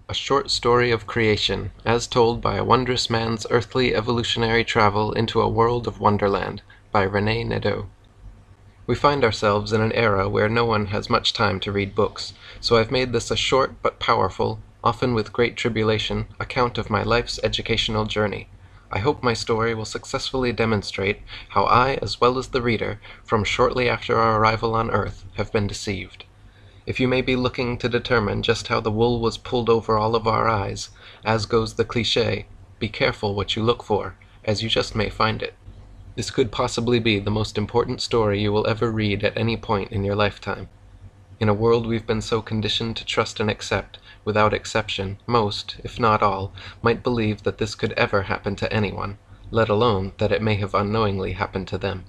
A short story of creation, as told by a wondrous man's earthly evolutionary travel into a world of wonderland, by René Nadeau. We find ourselves in an era where no one has much time to read books, so I've made this a short but powerful, often with great tribulation, account of my life's educational journey. I hope my story will successfully demonstrate how I, as well as the reader, from shortly after our arrival on Earth, have been deceived. If you may be looking to determine just how the wool was pulled over all of our eyes, as goes the cliché, be careful what you look for, as you just may find it. This could possibly be the most important story you will ever read at any point in your lifetime. In a world we've been so conditioned to trust and accept, without exception, most, if not all, might believe that this could ever happen to anyone, let alone that it may have unknowingly happened to them.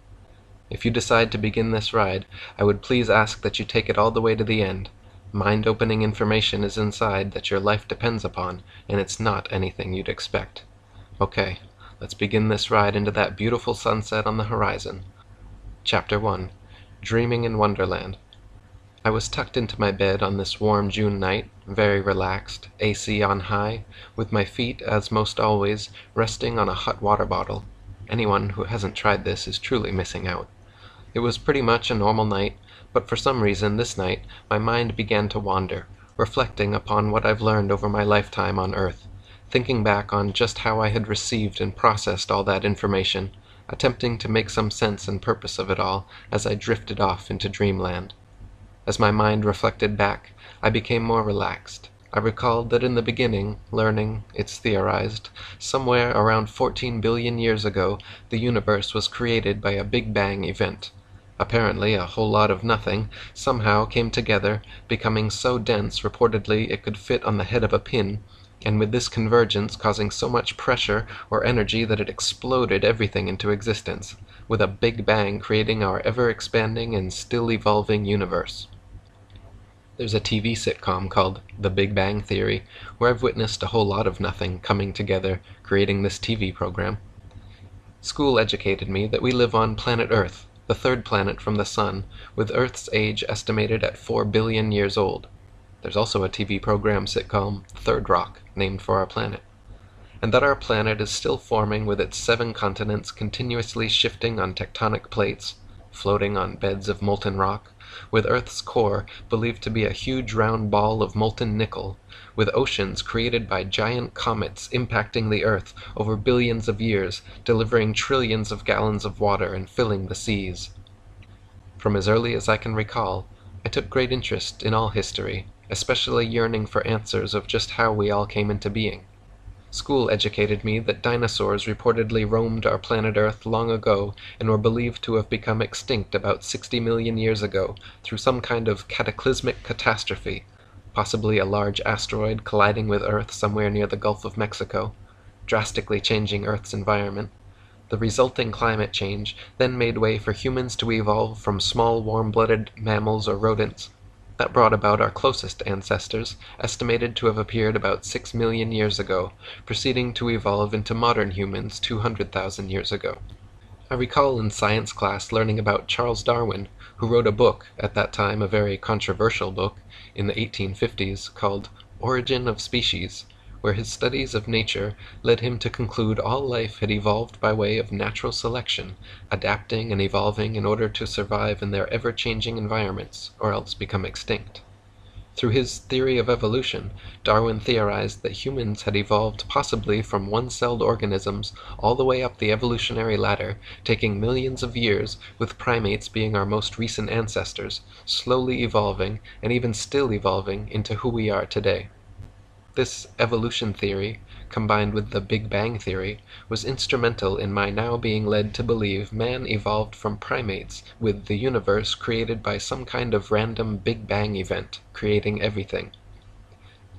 If you decide to begin this ride, I would please ask that you take it all the way to the end. Mind-opening information is inside that your life depends upon, and it's not anything you'd expect. Okay, let's begin this ride into that beautiful sunset on the horizon. Chapter 1. Dreaming in Wonderland. I was tucked into my bed on this warm June night, very relaxed, AC on high, with my feet, as most always, resting on a hot water bottle. Anyone who hasn't tried this is truly missing out. It was pretty much a normal night, but for some reason this night my mind began to wander, reflecting upon what I've learned over my lifetime on Earth, thinking back on just how I had received and processed all that information, attempting to make some sense and purpose of it all as I drifted off into dreamland. As my mind reflected back, I became more relaxed. I recalled that in the beginning, learning, it's theorized, somewhere around 14 billion years ago, the universe was created by a Big Bang event. Apparently, a whole lot of nothing somehow came together, becoming so dense reportedly it could fit on the head of a pin, and with this convergence causing so much pressure or energy that it exploded everything into existence, with a Big Bang creating our ever-expanding and still-evolving universe. There's a TV sitcom called The Big Bang Theory, where I've witnessed a whole lot of nothing coming together, creating this TV program. School educated me that we live on planet Earth, the third planet from the Sun, with Earth's age estimated at 4 billion years old. There's also a TV program sitcom, Third Rock, named for our planet. And that our planet is still forming with its 7 continents continuously shifting on tectonic plates, floating on beds of molten rock, with Earth's core believed to be a huge round ball of molten nickel, with oceans created by giant comets impacting the Earth over billions of years, delivering trillions of gallons of water and filling the seas. From as early as I can recall, I took great interest in all history, especially yearning for answers of just how we all came into being. School educated me that dinosaurs reportedly roamed our planet Earth long ago and were believed to have become extinct about 60 million years ago through some kind of cataclysmic catastrophe, possibly a large asteroid colliding with Earth somewhere near the Gulf of Mexico, drastically changing Earth's environment. The resulting climate change then made way for humans to evolve from small warm-blooded mammals or rodents. That brought about our closest ancestors, estimated to have appeared about 6 million years ago, proceeding to evolve into modern humans 200,000 years ago. I recall in science class learning about Charles Darwin, who wrote a book, at that time a very controversial book, in the 1850s, called Origin of Species, where his studies of nature led him to conclude all life had evolved by way of natural selection, adapting and evolving in order to survive in their ever-changing environments, or else become extinct. Through his theory of evolution, Darwin theorized that humans had evolved possibly from one-celled organisms all the way up the evolutionary ladder, taking millions of years, with primates being our most recent ancestors, slowly evolving, and even still evolving, into who we are today. This evolution theory, combined with the Big Bang theory, was instrumental in my now being led to believe man evolved from primates, with the universe created by some kind of random Big Bang event, creating everything.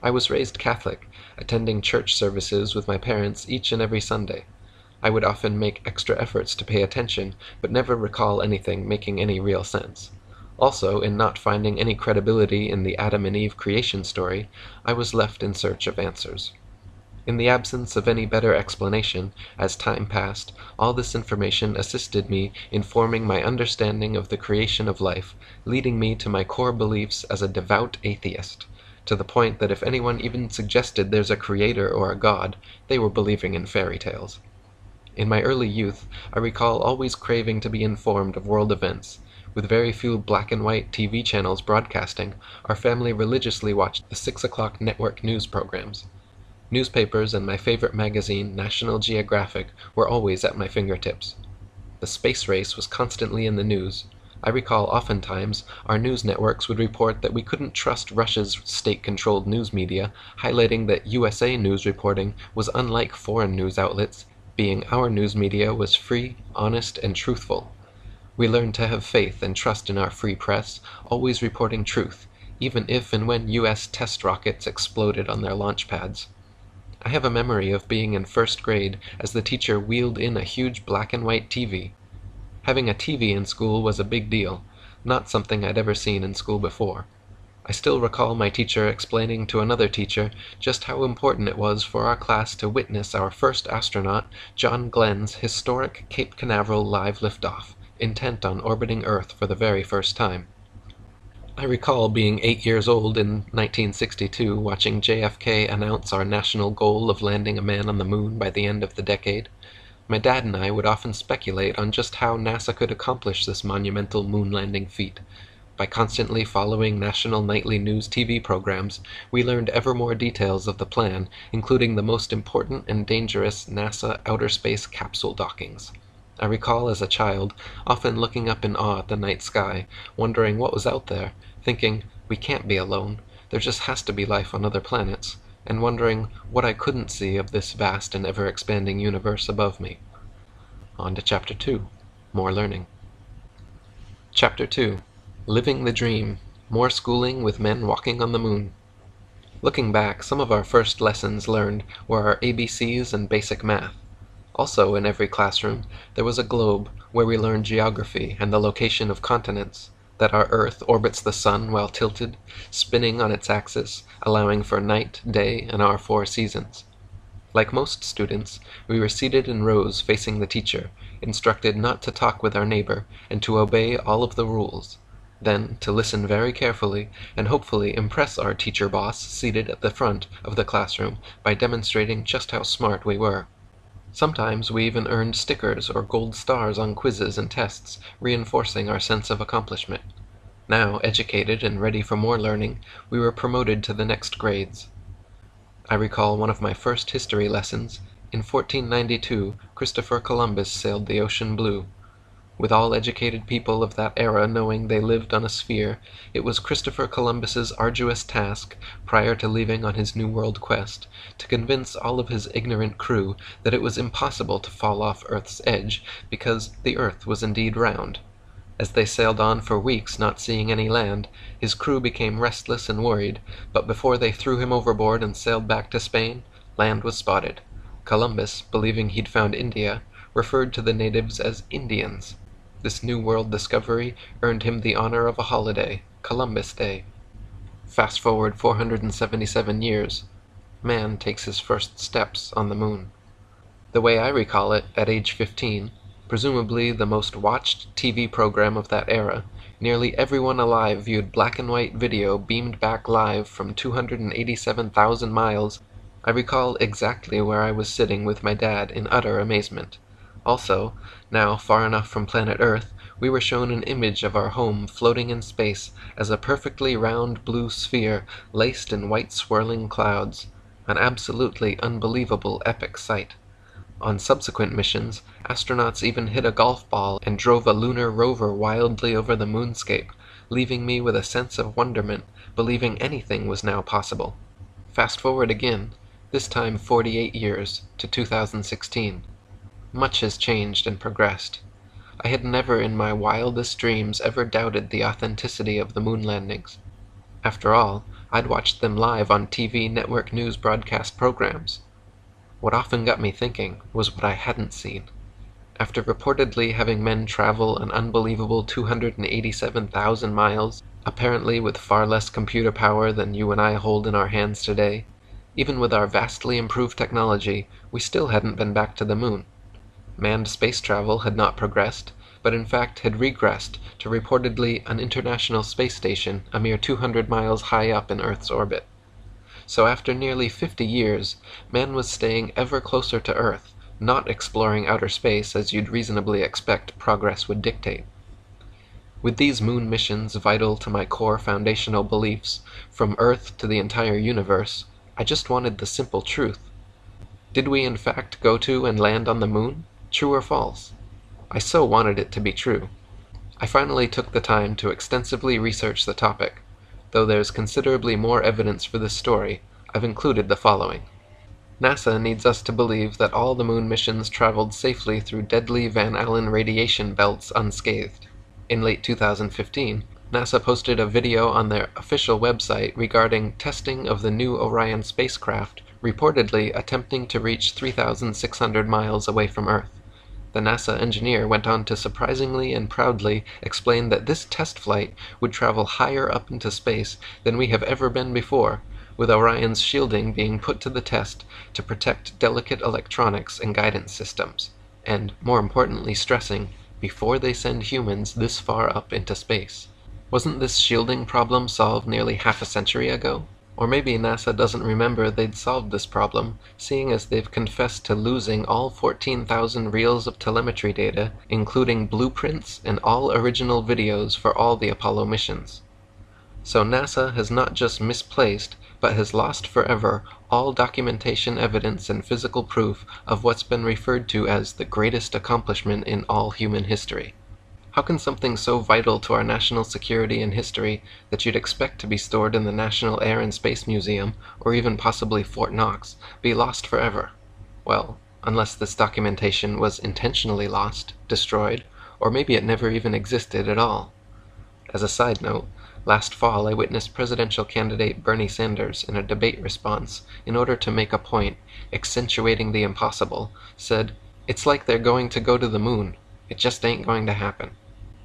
I was raised Catholic, attending church services with my parents each and every Sunday. I would often make extra efforts to pay attention, but never recall anything making any real sense. Also, in not finding any credibility in the Adam and Eve creation story, I was left in search of answers. In the absence of any better explanation, as time passed, all this information assisted me in forming my understanding of the creation of life, leading me to my core beliefs as a devout atheist. to the point that if anyone even suggested there's a creator or a god, they were believing in fairy tales. In my early youth, I recall always craving to be informed of world events. With very few black and white TV channels broadcasting, our family religiously watched the 6 o'clock network news programs. Newspapers and my favorite magazine, National Geographic, were always at my fingertips. The space race was constantly in the news. I recall oftentimes our news networks would report that we couldn't trust Russia's state-controlled news media, highlighting that USA news reporting was unlike foreign news outlets, being our news media was free, honest, and truthful. We learned to have faith and trust in our free press, always reporting truth, even if and when US test rockets exploded on their launch pads. I have a memory of being in first grade as the teacher wheeled in a huge black and white TV. Having a TV in school was a big deal, not something I'd ever seen in school before. I still recall my teacher explaining to another teacher just how important it was for our class to witness our first astronaut, John Glenn's historic Cape Canaveral live liftoff, intent on orbiting Earth for the very first time. I recall being 8 years old in 1962 watching JFK announce our national goal of landing a man on the moon by the end of the decade. My dad and I would often speculate on just how NASA could accomplish this monumental moon landing feat. By constantly following national nightly news TV programs, we learned ever more details of the plan, including the most important and dangerous NASA outer space capsule dockings. I recall as a child often looking up in awe at the night sky, wondering what was out there, thinking, we can't be alone, there just has to be life on other planets, and wondering what I couldn't see of this vast and ever-expanding universe above me. On to Chapter 2, More Learning. Chapter 2, Living the Dream, More Schooling with Men Walking on the Moon. Looking back, some of our first lessons learned were our ABCs and basic math. Also, in every classroom, there was a globe where we learned geography and the location of continents, that our Earth orbits the sun while tilted, spinning on its axis, allowing for night, day, and our 4 seasons. Like most students, we were seated in rows facing the teacher, instructed not to talk with our neighbor and to obey all of the rules, then to listen very carefully and hopefully impress our teacher boss seated at the front of the classroom by demonstrating just how smart we were. Sometimes we even earned stickers or gold stars on quizzes and tests, reinforcing our sense of accomplishment. Now, educated and ready for more learning, we were promoted to the next grades. I recall one of my first history lessons. In 1492, Christopher Columbus sailed the ocean blue. With all educated people of that era knowing they lived on a sphere, it was Christopher Columbus's arduous task, prior to leaving on his New World quest, to convince all of his ignorant crew that it was impossible to fall off Earth's edge, because the Earth was indeed round. As they sailed on for weeks not seeing any land, his crew became restless and worried, but before they threw him overboard and sailed back to Spain, land was spotted. Columbus, believing he'd found India, referred to the natives as Indians. This New World discovery earned him the honor of a holiday, Columbus Day. Fast forward 477 years, man takes his first steps on the moon. The way I recall it, at age 15, presumably the most watched TV program of that era, nearly everyone alive viewed black and white video beamed back live from 287,000 miles. I recall exactly where I was sitting with my dad in utter amazement. Also, now far enough from planet Earth, we were shown an image of our home floating in space as a perfectly round blue sphere laced in white swirling clouds, an absolutely unbelievable epic sight. On subsequent missions, astronauts even hit a golf ball and drove a lunar rover wildly over the moonscape, leaving me with a sense of wonderment, believing anything was now possible. Fast forward again, this time 48 years, to 2016. Much has changed and progressed. I had never in my wildest dreams ever doubted the authenticity of the moon landings. After all, I'd watched them live on TV network news broadcast programs. What often got me thinking was what I hadn't seen. After reportedly having men travel an unbelievable 287,000 miles, apparently with far less computer power than you and I hold in our hands today, even with our vastly improved technology, we still hadn't been back to the moon. Manned space travel had not progressed, but in fact had regressed to reportedly an international space station a mere 200 miles high up in Earth's orbit. So after nearly 50 years, man was staying ever closer to Earth, not exploring outer space as you'd reasonably expect progress would dictate. With these moon missions vital to my core foundational beliefs, from Earth to the entire universe, I just wanted the simple truth. Did we in fact go to and land on the moon? True or false? I so wanted it to be true. I finally took the time to extensively research the topic. Though there's considerably more evidence for this story, I've included the following. NASA needs us to believe that all the moon missions traveled safely through deadly Van Allen radiation belts unscathed. In late 2015, NASA posted a video on their official website regarding testing of the new Orion spacecraft, reportedly attempting to reach 3,600 miles away from Earth. The NASA engineer went on to surprisingly and proudly explain that this test flight would travel higher up into space than we have ever been before, with Orion's shielding being put to the test to protect delicate electronics and guidance systems, and, more importantly, stressing, before they send humans this far up into space. Wasn't this shielding problem solved nearly half a century ago? Or maybe NASA doesn't remember they'd solved this problem, seeing as they've confessed to losing all 14,000 reels of telemetry data, including blueprints and all original videos for all the Apollo missions. So NASA has not just misplaced, but has lost forever all documentation evidence and physical proof of what's been referred to as the greatest accomplishment in all human history. How can something so vital to our national security and history that you'd expect to be stored in the National Air and Space Museum, or even possibly Fort Knox, be lost forever? Well, unless this documentation was intentionally lost, destroyed, or maybe it never even existed at all. As a side note, last fall I witnessed presidential candidate Bernie Sanders, in a debate response, in order to make a point, accentuating the impossible, said, "It's like they're going to go to the moon. It just ain't going to happen."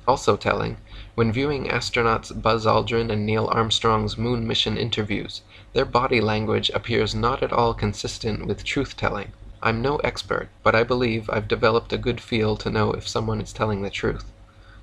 Also telling, when viewing astronauts Buzz Aldrin and Neil Armstrong's moon mission interviews, their body language appears not at all consistent with truth-telling. I'm no expert, but I believe I've developed a good feel to know if someone is telling the truth.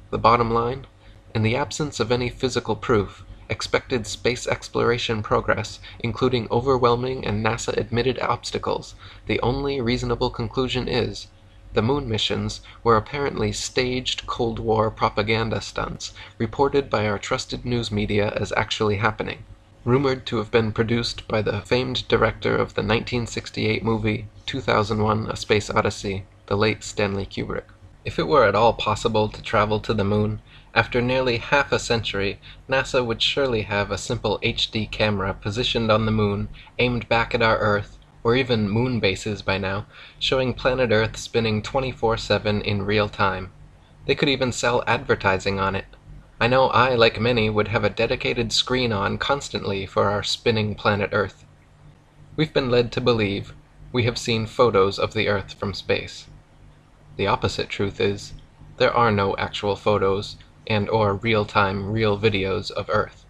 The bottom line? In the absence of any physical proof, expected space exploration progress, including overwhelming and NASA-admitted obstacles, the only reasonable conclusion is, the moon missions were apparently staged Cold War propaganda stunts, reported by our trusted news media as actually happening, rumored to have been produced by the famed director of the 1968 movie 2001: A Space Odyssey, the late Stanley Kubrick. If it were at all possible to travel to the moon, after nearly half a century, NASA would surely have a simple HD camera positioned on the moon, aimed back at our Earth, or even moon bases by now, showing planet Earth spinning 24/7 in real time. They could even sell advertising on it. I know I, like many, would have a dedicated screen on constantly for our spinning planet Earth. We've been led to believe we have seen photos of the Earth from space. The opposite truth is, there are no actual photos and/or real-time, real videos of Earth.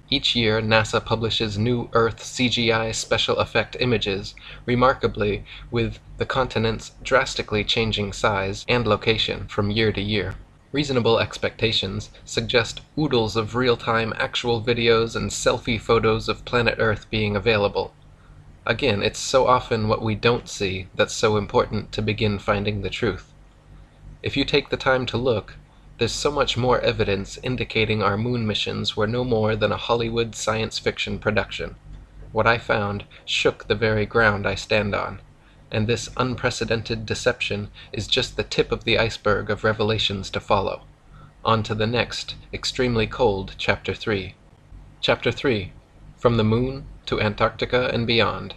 Each year, NASA publishes new Earth CGI special effect images, remarkably with the continents drastically changing size and location from year to year. Reasonable expectations suggest oodles of real-time actual videos and selfie photos of planet Earth being available. Again, it's so often what we don't see that's so important to begin finding the truth. If you take the time to look, there's so much more evidence indicating our moon missions were no more than a Hollywood science fiction production. What I found shook the very ground I stand on, and this unprecedented deception is just the tip of the iceberg of revelations to follow. On to the next, extremely cold, Chapter 3. Chapter 3. From the Moon to Antarctica and Beyond.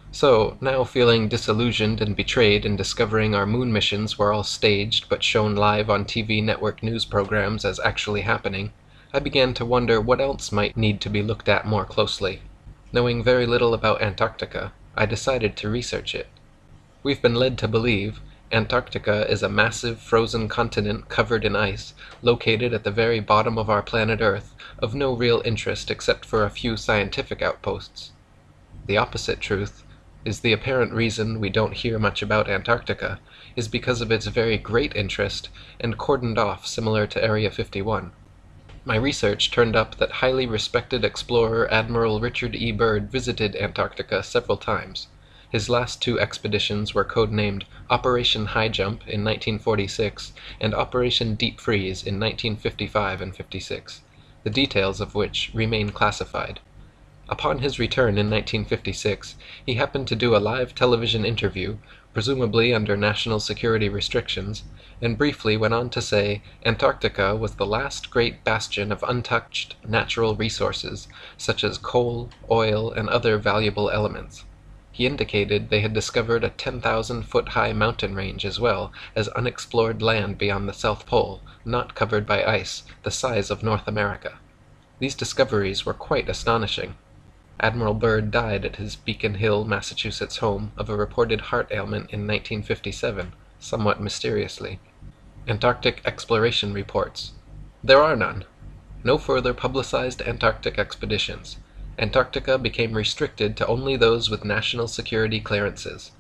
So, now feeling disillusioned and betrayed in discovering our moon missions were all staged but shown live on TV network news programs as actually happening, I began to wonder what else might need to be looked at more closely. Knowing very little about Antarctica, I decided to research it. We've been led to believe Antarctica is a massive frozen continent covered in ice, located at the very bottom of our planet Earth, of no real interest except for a few scientific outposts. The opposite truth is the apparent reason we don't hear much about Antarctica is because of its very great interest and cordoned off similar to Area 51. My research turned up that highly respected explorer Admiral Richard E. Byrd visited Antarctica several times. His last two expeditions were codenamed Operation High Jump in 1946 and Operation Deep Freeze in 1955 and 56, the details of which remain classified. Upon his return in 1956, he happened to do a live television interview, presumably under national security restrictions, and briefly went on to say Antarctica was the last great bastion of untouched natural resources, such as coal, oil, and other valuable elements. He indicated they had discovered a 10,000-foot-high mountain range as well as unexplored land beyond the South Pole, not covered by ice, the size of North America. These discoveries were quite astonishing. Admiral Byrd died at his Beacon Hill, Massachusetts home of a reported heart ailment in 1957, somewhat mysteriously. Antarctic exploration reports. There are none. No further publicized Antarctic expeditions. Antarctica became restricted to only those with national security clearances.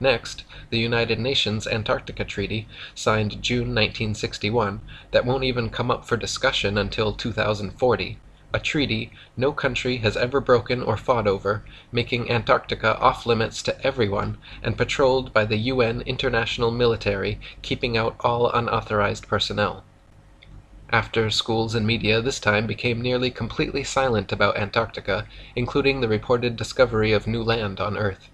Next, the United Nations Antarctica Treaty, signed June 1961, that won't even come up for discussion until 2040. A treaty no country has ever broken or fought over, making Antarctica off-limits to everyone and patrolled by the UN International Military, keeping out all unauthorized personnel. After schools and media this time became nearly completely silent about Antarctica, including the reported discovery of new land on Earth,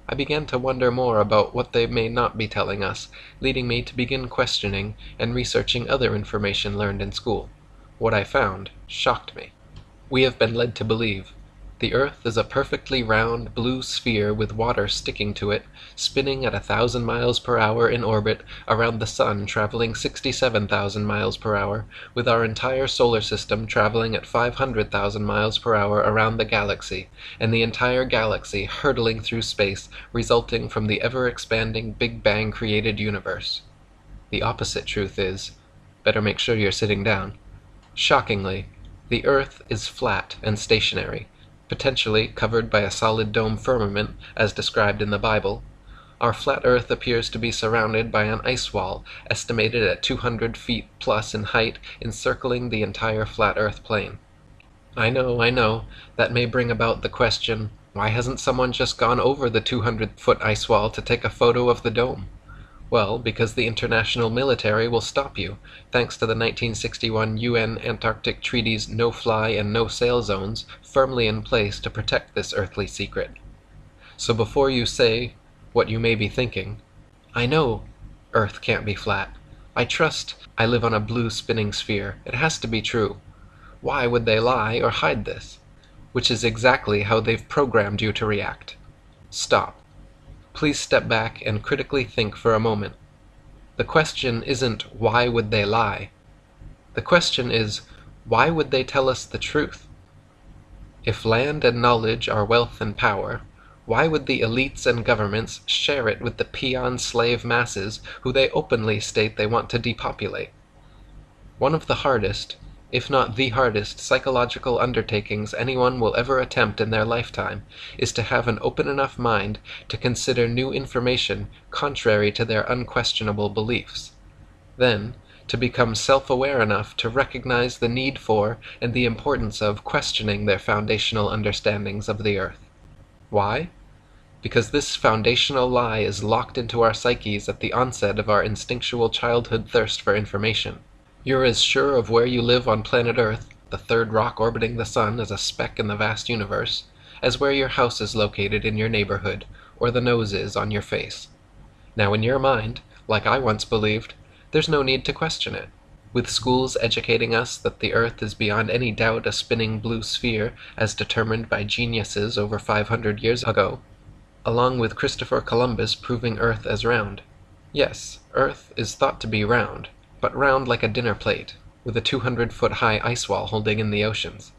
I began to wonder more about what they may not be telling us, leading me to begin questioning and researching other information learned in school. What I found shocked me. We have been led to believe the Earth is a perfectly round blue sphere with water sticking to it, spinning at 1,000 miles per hour in orbit around the Sun, traveling 67,000 miles per hour, with our entire solar system traveling at 500,000 miles per hour around the galaxy, and the entire galaxy hurtling through space, resulting from the ever-expanding Big Bang-created universe. The opposite truth is, better make sure you're sitting down. Shockingly, the Earth is flat and stationary, potentially covered by a solid dome firmament, as described in the Bible. Our flat Earth appears to be surrounded by an ice wall, estimated at 200 feet plus in height, encircling the entire flat Earth plane. I know, that may bring about the question, why hasn't someone just gone over the 200-foot ice wall to take a photo of the dome? Well, because the international military will stop you, thanks to the 1961 UN Antarctic Treaty's no-fly and no-sail zones firmly in place to protect this earthly secret. So before you say what you may be thinking, I know Earth can't be flat. I trust I live on a blue spinning sphere. It has to be true. Why would they lie or hide this? Which is exactly how they've programmed you to react. Stop. Please step back and critically think for a moment. The question isn't why would they lie? The question is, why would they tell us the truth? If land and knowledge are wealth and power, why would the elites and governments share it with the peon slave masses who they openly state they want to depopulate? One of the hardest, if not the hardest, psychological undertakings anyone will ever attempt in their lifetime is to have an open enough mind to consider new information contrary to their unquestionable beliefs. Then, to become self-aware enough to recognize the need for and the importance of questioning their foundational understandings of the Earth. Why? Because this foundational lie is locked into our psyches at the onset of our instinctual childhood thirst for information. You're as sure of where you live on planet Earth, the third rock orbiting the Sun as a speck in the vast universe, as where your house is located in your neighborhood, or the nose is on your face. Now in your mind, like I once believed, there's no need to question it. With schools educating us that the Earth is beyond any doubt a spinning blue sphere as determined by geniuses over 500 years ago, along with Christopher Columbus proving Earth as round. Yes, Earth is thought to be round, but round like a dinner plate, with a 200-foot-high ice wall holding in the oceans.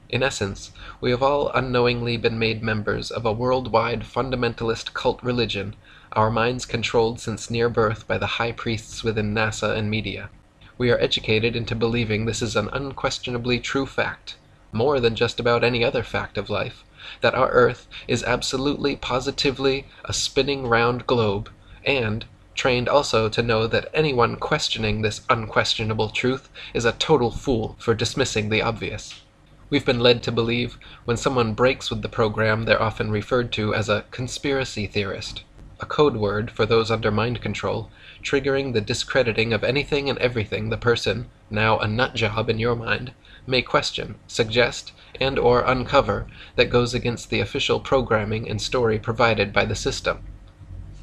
In essence, we have all unknowingly been made members of a worldwide fundamentalist cult religion, our minds controlled since near birth by the high priests within NASA and media. We are educated into believing this is an unquestionably true fact, more than just about any other fact of life, that our Earth is absolutely, positively a spinning round globe, and, trained also to know that anyone questioning this unquestionable truth is a total fool for dismissing the obvious. We've been led to believe when someone breaks with the program, they're often referred to as a conspiracy theorist, a code word for those under mind control, triggering the discrediting of anything and everything the person, now a nut job in your mind, may question, suggest, and or uncover that goes against the official programming and story provided by the system.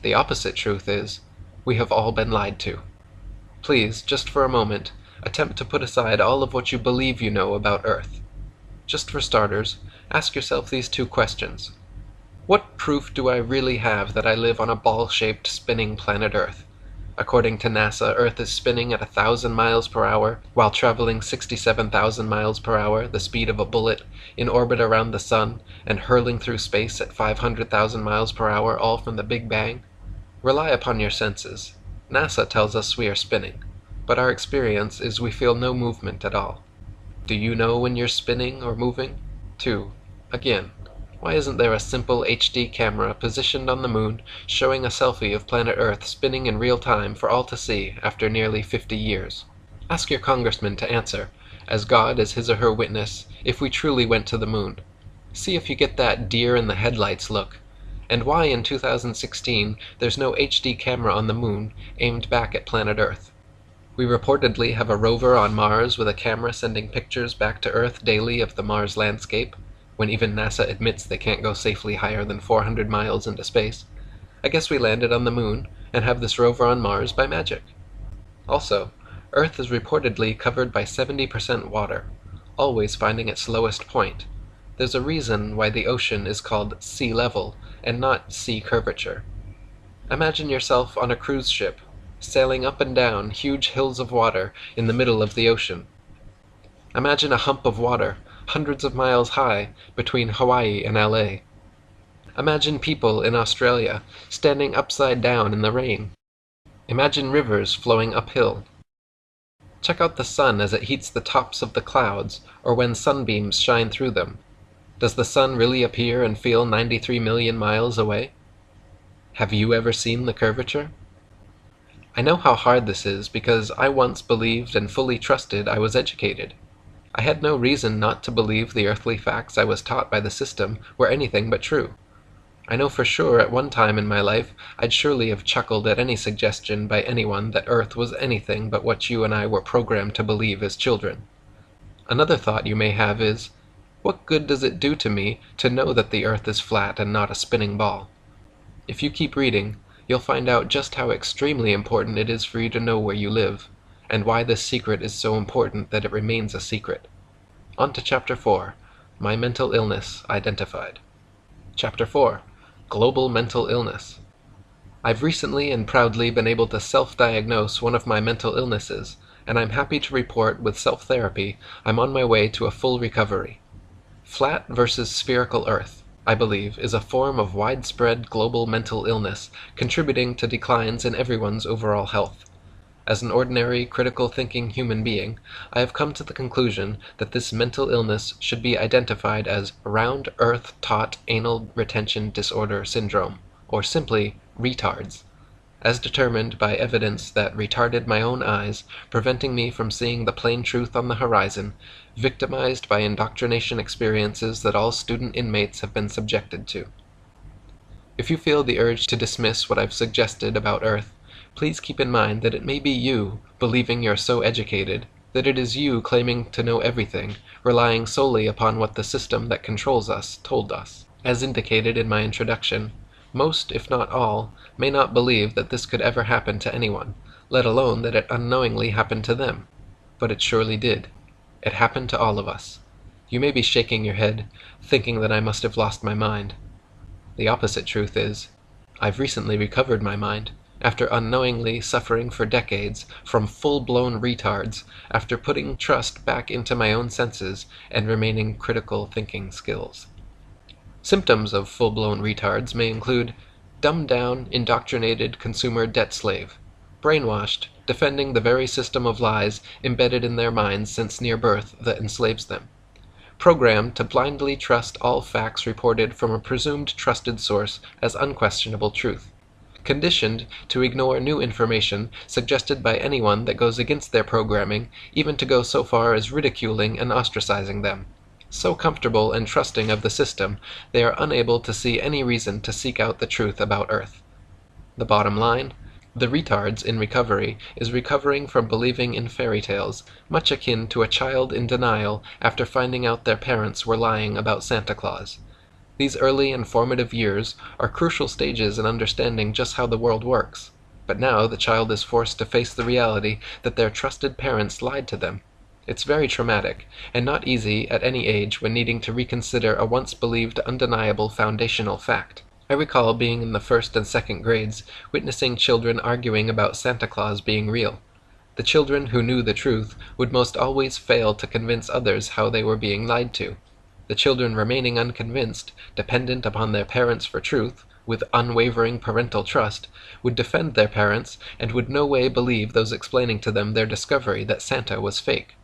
The opposite truth is, we have all been lied to. Please, just for a moment, attempt to put aside all of what you believe you know about Earth. Just for starters, ask yourself these two questions. What proof do I really have that I live on a ball-shaped spinning planet Earth? According to NASA, Earth is spinning at 1,000 miles per hour while traveling 67,000 miles per hour, the speed of a bullet, in orbit around the Sun, and hurling through space at 500,000 miles per hour, all from the Big Bang. Rely upon your senses. NASA tells us we are spinning, but our experience is we feel no movement at all. Do you know when you're spinning or moving? 2. Again, why isn't there a simple HD camera positioned on the moon showing a selfie of planet Earth spinning in real time for all to see after nearly 50 years? Ask your congressman to answer, as God is his or her witness, if we truly went to the moon. See if you get that deer in the headlights look. And why in 2016 there's no HD camera on the moon aimed back at planet Earth. We reportedly have a rover on Mars with a camera sending pictures back to Earth daily of the Mars landscape, when even NASA admits they can't go safely higher than 400 miles into space. I guess we landed on the moon and have this rover on Mars by magic. Also, Earth is reportedly covered by 70% water, always finding its lowest point. There's a reason why the ocean is called sea level and not sea curvature. Imagine yourself on a cruise ship, sailing up and down huge hills of water in the middle of the ocean. Imagine a hump of water, hundreds of miles high, between Hawaii and LA. Imagine people in Australia standing upside down in the rain. Imagine rivers flowing uphill. Check out the sun as it heats the tops of the clouds, or when sunbeams shine through them. Does the sun really appear and feel 93 million miles away? Have you ever seen the curvature? I know how hard this is because I once believed and fully trusted I was educated. I had no reason not to believe the earthly facts I was taught by the system were anything but true. I know for sure at one time in my life I'd surely have chuckled at any suggestion by anyone that Earth was anything but what you and I were programmed to believe as children. Another thought you may have is, what good does it do to me to know that the Earth is flat and not a spinning ball? If you keep reading, you'll find out just how extremely important it is for you to know where you live, and why this secret is so important that it remains a secret. On to Chapter 4, My Mental Illness Identified. Chapter 4, Global Mental Illness. I've recently and proudly been able to self-diagnose one of my mental illnesses, and I'm happy to report with self-therapy I'm on my way to a full recovery. Flat versus spherical Earth, I believe, is a form of widespread global mental illness contributing to declines in everyone's overall health. As an ordinary, critical-thinking human being, I have come to the conclusion that this mental illness should be identified as Round Earth Taut Anal Retention Disorder Syndrome, or simply retards, as determined by evidence that retarded my own eyes, preventing me from seeing the plain truth on the horizon, victimized by indoctrination experiences that all student inmates have been subjected to. If you feel the urge to dismiss what I've suggested about Earth, please keep in mind that it may be you, believing you're so educated, that it is you claiming to know everything, relying solely upon what the system that controls us told us. As indicated in my introduction, most, if not all, may not believe that this could ever happen to anyone, let alone that it unknowingly happened to them. But it surely did. It happened to all of us. You may be shaking your head, thinking that I must have lost my mind. The opposite truth is, I've recently recovered my mind, after unknowingly suffering for decades from full-blown retards, after putting trust back into my own senses and remaining critical thinking skills. Symptoms of full-blown retards may include dumbed-down, indoctrinated consumer debt slave, brainwashed, defending the very system of lies embedded in their minds since near birth that enslaves them, programmed to blindly trust all facts reported from a presumed trusted source as unquestionable truth, conditioned to ignore new information suggested by anyone that goes against their programming, even to go so far as ridiculing and ostracizing them. So comfortable and trusting of the system, they are unable to see any reason to seek out the truth about Earth. The bottom line? The retards in recovery is recovering from believing in fairy tales, much akin to a child in denial after finding out their parents were lying about Santa Claus. These early and formative years are crucial stages in understanding just how the world works. But now the child is forced to face the reality that their trusted parents lied to them. It's very traumatic, and not easy at any age when needing to reconsider a once believed undeniable foundational fact. I recall being in the first and second grades, witnessing children arguing about Santa Claus being real. The children who knew the truth would most always fail to convince others how they were being lied to. The children remaining unconvinced, dependent upon their parents for truth, with unwavering parental trust, would defend their parents and would no way believe those explaining to them their discovery that Santa was fake.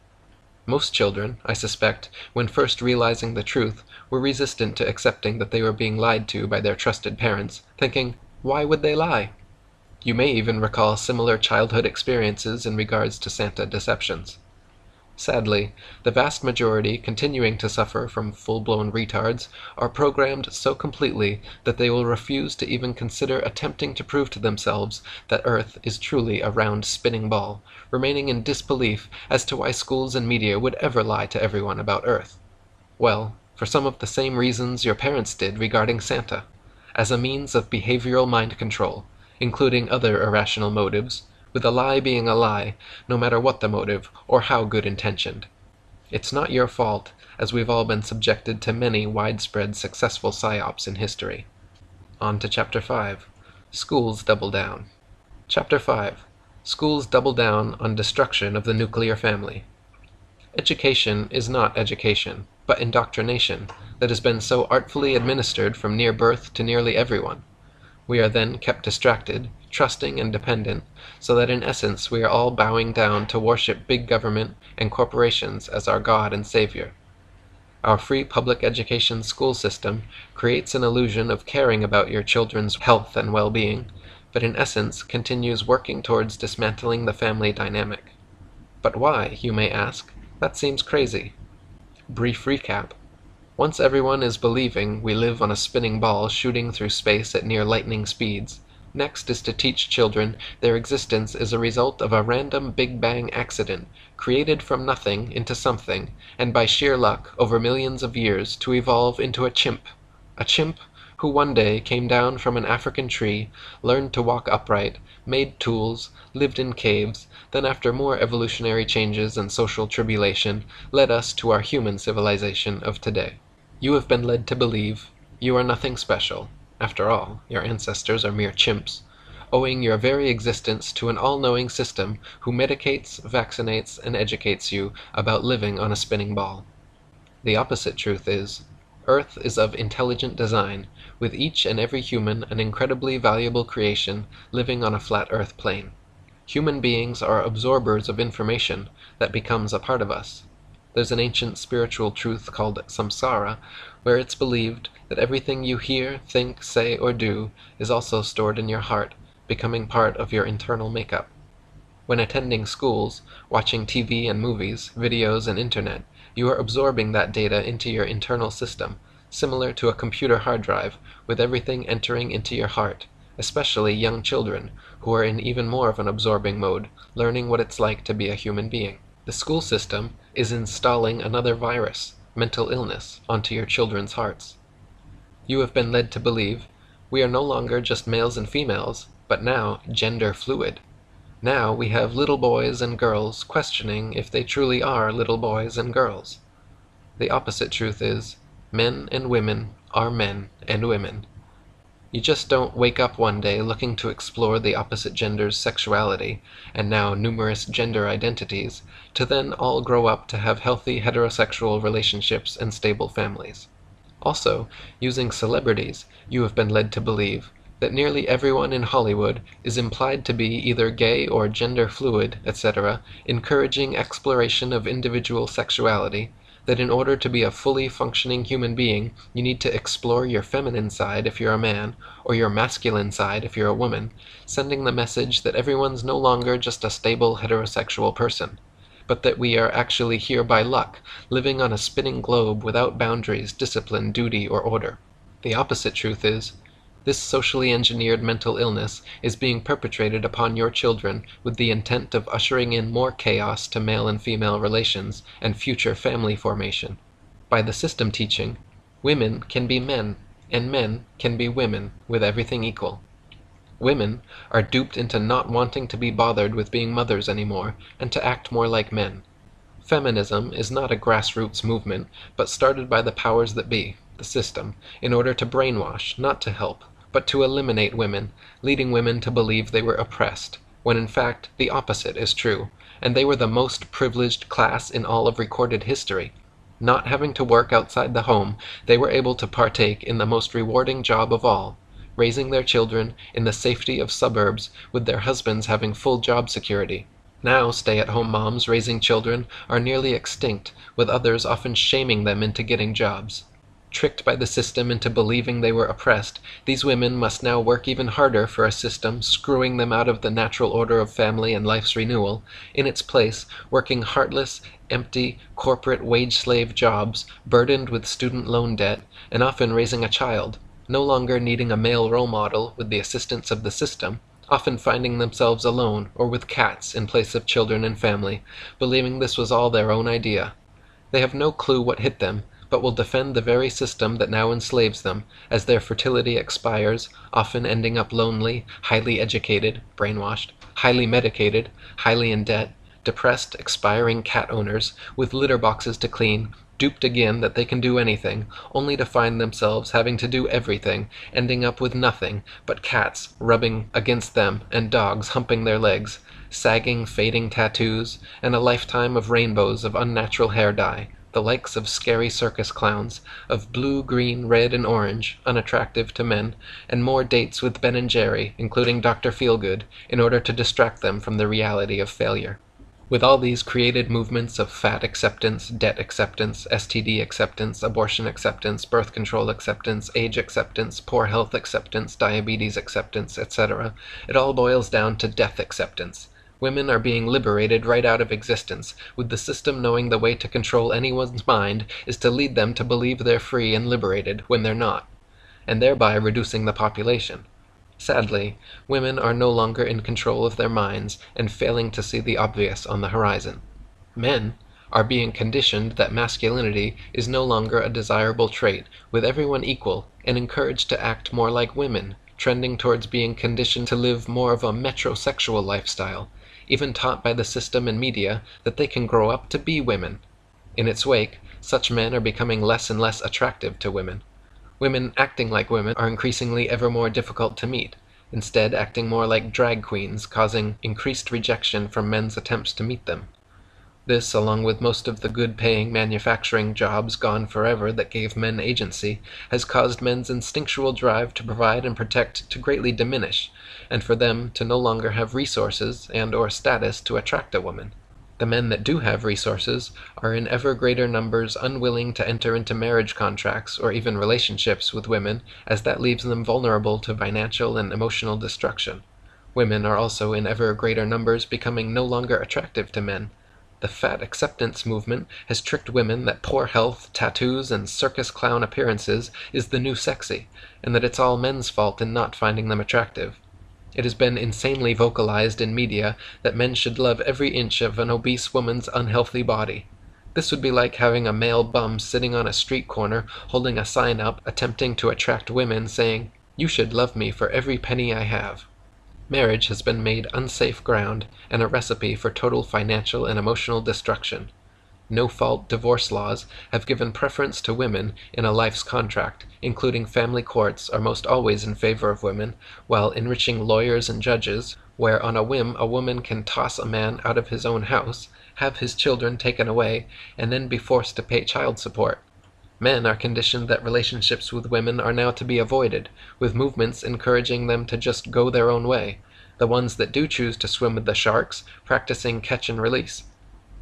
Most children, I suspect, when first realizing the truth, were resistant to accepting that they were being lied to by their trusted parents, thinking, why would they lie? You may even recall similar childhood experiences in regards to Santa deceptions. Sadly, the vast majority continuing to suffer from full-blown retards are programmed so completely that they will refuse to even consider attempting to prove to themselves that Earth is truly a round spinning ball, remaining in disbelief as to why schools and media would ever lie to everyone about Earth. Well, for some of the same reasons your parents did regarding Santa, as a means of behavioral mind control, including other irrational motives, with a lie being a lie, no matter what the motive or how good intentioned. It's not your fault, as we've all been subjected to many widespread successful psyops in history. On to Chapter 5. Schools Double Down. Chapter 5. Schools double down on destruction of the nuclear family. Education is not education, but indoctrination that has been so artfully administered from near birth to nearly everyone. We are then kept distracted, trusting and dependent, so that in essence we are all bowing down to worship big government and corporations as our God and Savior. Our free public education school system creates an illusion of caring about your children's health and well-being, but in essence continues working towards dismantling the family dynamic. But why, you may ask? That seems crazy. Brief recap. Once everyone is believing we live on a spinning ball shooting through space at near lightning speeds, next is to teach children their existence is a result of a random Big Bang accident, created from nothing into something, and by sheer luck over millions of years to evolve into a chimp who one day came down from an African tree, learned to walk upright, made tools, lived in caves, then after more evolutionary changes and social tribulation, led us to our human civilization of today. You have been led to believe you are nothing special. After all, your ancestors are mere chimps, owing your very existence to an all-knowing system who medicates, vaccinates, and educates you about living on a spinning ball. The opposite truth is, Earth is of intelligent design, with each and every human an incredibly valuable creation living on a flat Earth plane. Human beings are absorbers of information that becomes a part of us. There's an ancient spiritual truth called samsara, where it's believed that everything you hear, think, say, or do is also stored in your heart, becoming part of your internal makeup. When attending schools, watching TV and movies, videos and internet, you are absorbing that data into your internal system, similar to a computer hard drive, with everything entering into your heart, especially young children, who are in even more of an absorbing mode, learning what it's like to be a human being. The school system is installing another virus, mental illness, onto your children's hearts. You have been led to believe we are no longer just males and females, but now gender fluid. Now we have little boys and girls questioning if they truly are little boys and girls. The opposite truth is, men and women are men and women. You just don't wake up one day looking to explore the opposite gender's sexuality, and now numerous gender identities, to then all grow up to have healthy heterosexual relationships and stable families. Also, using celebrities, you have been led to believe that nearly everyone in Hollywood is implied to be either gay or gender fluid, etc., encouraging exploration of individual sexuality, that in order to be a fully functioning human being, you need to explore your feminine side if you're a man, or your masculine side if you're a woman, sending the message that everyone's no longer just a stable heterosexual person, but that we are actually here by luck, living on a spinning globe without boundaries, discipline, duty, or order. The opposite truth is, this socially engineered mental illness is being perpetrated upon your children with the intent of ushering in more chaos to male and female relations and future family formation. By the system teaching, women can be men, and men can be women, with everything equal. Women are duped into not wanting to be bothered with being mothers anymore, and to act more like men. Feminism is not a grassroots movement, but started by the powers that be, the system, in order to brainwash, not to help, but to eliminate women, leading women to believe they were oppressed, when in fact the opposite is true, and they were the most privileged class in all of recorded history. Not having to work outside the home, they were able to partake in the most rewarding job of all, raising their children in the safety of suburbs with their husbands having full job security. Now stay-at-home moms raising children are nearly extinct, with others often shaming them into getting jobs. Tricked by the system into believing they were oppressed, these women must now work even harder for a system screwing them out of the natural order of family and life's renewal, in its place working heartless, empty, corporate wage-slave jobs, burdened with student loan debt, and often raising a child, no longer needing a male role model with the assistance of the system, often finding themselves alone or with cats in place of children and family, believing this was all their own idea. They have no clue what hit them, but will defend the very system that now enslaves them, as their fertility expires, often ending up lonely, highly educated, brainwashed, highly medicated, highly in debt, depressed, expiring cat owners, with litter boxes to clean, duped again that they can do anything, only to find themselves having to do everything, ending up with nothing but cats rubbing against them and dogs humping their legs, sagging, fading tattoos, and a lifetime of rainbows of unnatural hair dye, the likes of scary circus clowns, of blue, green, red, and orange, unattractive to men, and more dates with Ben and Jerry, including Dr. Feelgood, in order to distract them from the reality of failure. With all these created movements of fat acceptance, debt acceptance, STD acceptance, abortion acceptance, birth control acceptance, age acceptance, poor health acceptance, diabetes acceptance, etc., it all boils down to death acceptance. Women are being liberated right out of existence, with the system knowing the way to control anyone's mind is to lead them to believe they're free and liberated when they're not, and thereby reducing the population. Sadly, women are no longer in control of their minds and failing to see the obvious on the horizon. Men are being conditioned that masculinity is no longer a desirable trait, with everyone equal, and encouraged to act more like women, trending towards being conditioned to live more of a metrosexual lifestyle, even taught by the system and media that they can grow up to be women. In its wake, such men are becoming less and less attractive to women. Women acting like women are increasingly ever more difficult to meet, instead acting more like drag queens, causing increased rejection from men's attempts to meet them. This, along with most of the good-paying manufacturing jobs gone forever that gave men agency, has caused men's instinctual drive to provide and protect to greatly diminish, and for them to no longer have resources and/or status to attract a woman. The men that do have resources are in ever greater numbers unwilling to enter into marriage contracts or even relationships with women, as that leaves them vulnerable to financial and emotional destruction. Women are also in ever greater numbers becoming no longer attractive to men. The fat acceptance movement has tricked women that poor health, tattoos, and circus clown appearances is the new sexy, and that it's all men's fault in not finding them attractive. It has been insanely vocalized in media that men should love every inch of an obese woman's unhealthy body. This would be like having a male bum sitting on a street corner holding a sign up attempting to attract women saying, "You should love me for every penny I have." Marriage has been made unsafe ground and a recipe for total financial and emotional destruction. No-fault divorce laws have given preference to women in a life's contract, including family courts are most always in favor of women, while enriching lawyers and judges, where on a whim a woman can toss a man out of his own house, have his children taken away, and then be forced to pay child support. Men are conditioned that relationships with women are now to be avoided, with movements encouraging them to just go their own way, the ones that do choose to swim with the sharks, practicing catch and release.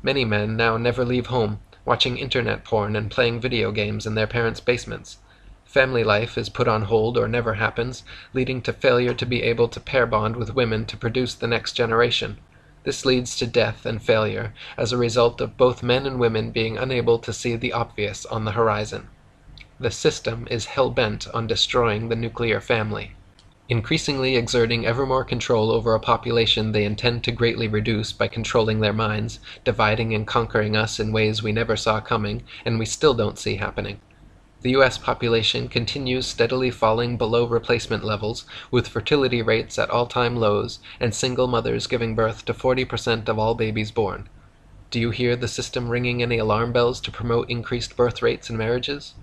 Many men now never leave home, watching internet porn and playing video games in their parents' basements. Family life is put on hold or never happens, leading to failure to be able to pair bond with women to produce the next generation. This leads to death and failure as a result of both men and women being unable to see the obvious on the horizon. The system is hell-bent on destroying the nuclear family, increasingly exerting ever more control over a population they intend to greatly reduce by controlling their minds, dividing and conquering us in ways we never saw coming and we still don't see happening. The U.S. population continues steadily falling below replacement levels, with fertility rates at all-time lows and single mothers giving birth to 40% of all babies born. Do you hear the system ringing any alarm bells to promote increased birth rates and marriages?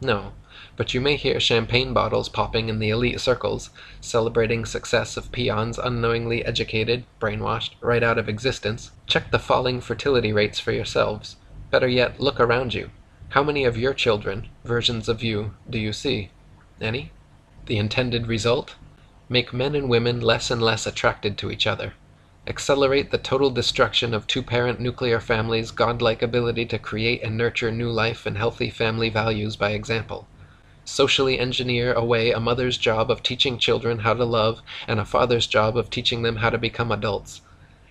No, but you may hear champagne bottles popping in the elite circles, celebrating success of peons unknowingly educated, brainwashed, right out of existence. Check the falling fertility rates for yourselves. Better yet, look around you. How many of your children, versions of you, do you see? Any? The intended result? Make men and women less and less attracted to each other. Accelerate the total destruction of two-parent nuclear families' godlike ability to create and nurture new life and healthy family values by example. Socially engineer away a mother's job of teaching children how to love and a father's job of teaching them how to become adults.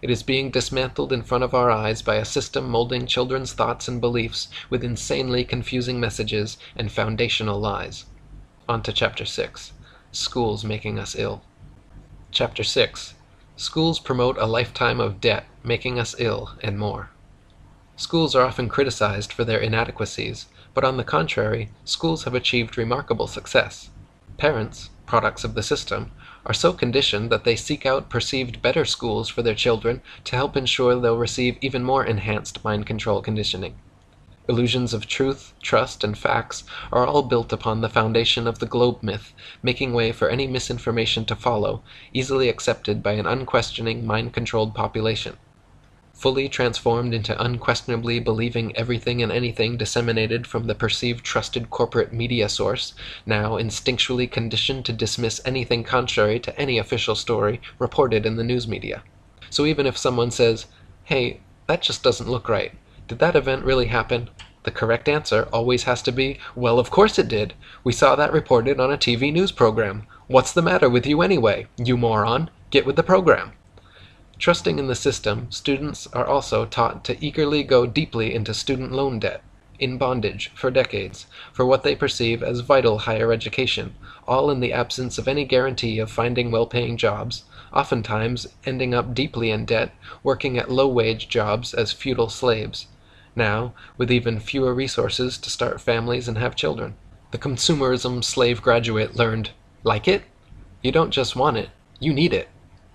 It is being dismantled in front of our eyes by a system molding children's thoughts and beliefs with insanely confusing messages and foundational lies. On to Chapter 6. Schools making us ill. Chapter 6. Schools promote a lifetime of debt, making us ill, and more. Schools are often criticized for their inadequacies, but on the contrary, schools have achieved remarkable success. Parents, products of the system, are so conditioned that they seek out perceived better schools for their children to help ensure they'll receive even more enhanced mind control conditioning. Illusions of truth, trust, and facts are all built upon the foundation of the globe myth, making way for any misinformation to follow, easily accepted by an unquestioning, mind-controlled population. Fully transformed into unquestionably believing everything and anything disseminated from the perceived trusted corporate media source, now instinctually conditioned to dismiss anything contrary to any official story reported in the news media. So even if someone says, "Hey, that just doesn't look right. Did that event really happen?" the correct answer always has to be, "Well, of course it did. We saw that reported on a TV news program. What's the matter with you anyway? You moron. Get with the program." Trusting in the system, students are also taught to eagerly go deeply into student loan debt, in bondage for decades, for what they perceive as vital higher education, all in the absence of any guarantee of finding well-paying jobs, oftentimes ending up deeply in debt, working at low-wage jobs as feudal slaves. Now, with even fewer resources to start families and have children. The consumerism slave graduate learned, like it? You don't just want it, you need it.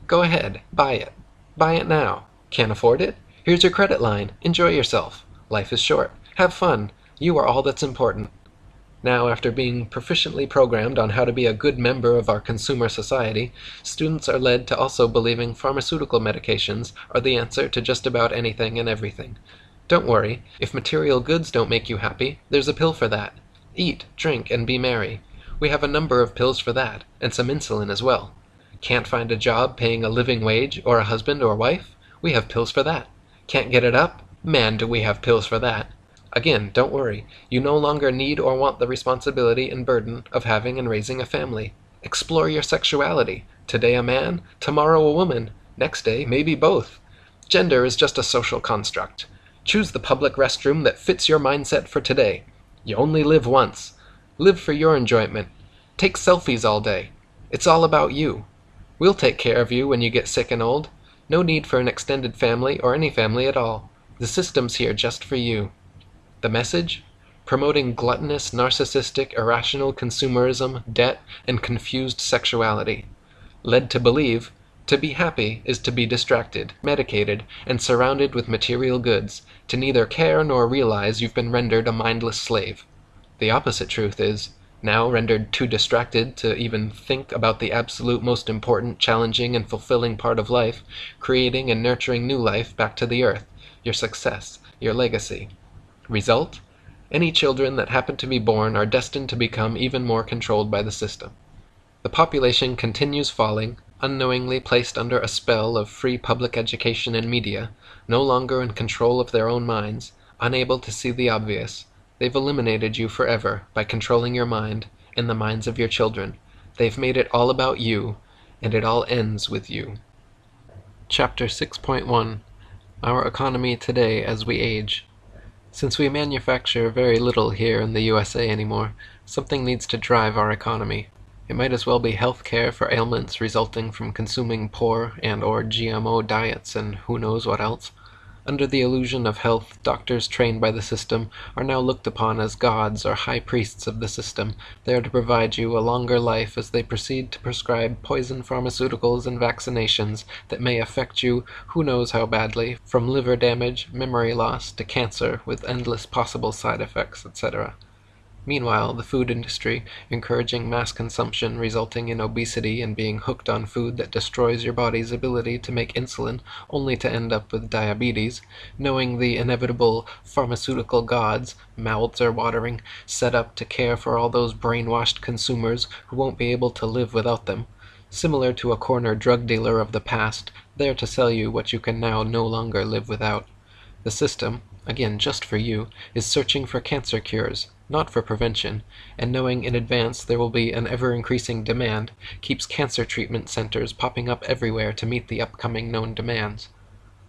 Go ahead, buy it. Buy it now. Can't afford it? Here's your credit line. Enjoy yourself. Life is short. Have fun. You are all that's important. Now, after being proficiently programmed on how to be a good member of our consumer society, students are led to also believing pharmaceutical medications are the answer to just about anything and everything. Don't worry, if material goods don't make you happy, there's a pill for that. Eat, drink, and be merry. We have a number of pills for that, and some insulin as well. Can't find a job paying a living wage, or a husband or wife? We have pills for that. Can't get it up? Man, do we have pills for that. Again, don't worry. You no longer need or want the responsibility and burden of having and raising a family. Explore your sexuality. Today a man, tomorrow a woman, next day maybe both. Gender is just a social construct. Choose the public restroom that fits your mindset for today. You only live once. Live for your enjoyment. Take selfies all day. It's all about you. We'll take care of you when you get sick and old. No need for an extended family or any family at all. The system's here just for you. The message? Promoting gluttonous, narcissistic, irrational consumerism, debt, and confused sexuality. Led to believe, to be happy is to be distracted, medicated, and surrounded with material goods, to neither care nor realize you've been rendered a mindless slave. The opposite truth is, now rendered too distracted to even think about the absolute most important, challenging, and fulfilling part of life, creating and nurturing new life back to the earth, your success, your legacy. Result? Any children that happen to be born are destined to become even more controlled by the system. The population continues falling, unknowingly placed under a spell of free public education and media, no longer in control of their own minds, Unable to see the obvious, they've eliminated you forever by controlling your mind and the minds of your children. They've made it all about you, and it all ends with you. Chapter 6.1 Our Economy Today as We Age. Since we manufacture very little here in the USA anymore, something needs to drive our economy. It might as well be health care for ailments resulting from consuming poor and/or GMO diets and who knows what else. Under the illusion of health, doctors trained by the system are now looked upon as gods or high priests of the system, there to provide you a longer life as they proceed to prescribe poison pharmaceuticals and vaccinations that may affect you who knows how badly, from liver damage, memory loss, to cancer with endless possible side effects, etc. Meanwhile, the food industry, encouraging mass consumption resulting in obesity and being hooked on food that destroys your body's ability to make insulin only to end up with diabetes, knowing the inevitable pharmaceutical gods, mouths are watering, set up to care for all those brainwashed consumers who won't be able to live without them. Similar to a corner drug dealer of the past, there to sell you what you can now no longer live without. The system, again just for you, is searching for cancer cures, not for prevention, and knowing in advance there will be an ever-increasing demand, keeps cancer treatment centers popping up everywhere to meet the upcoming known demands.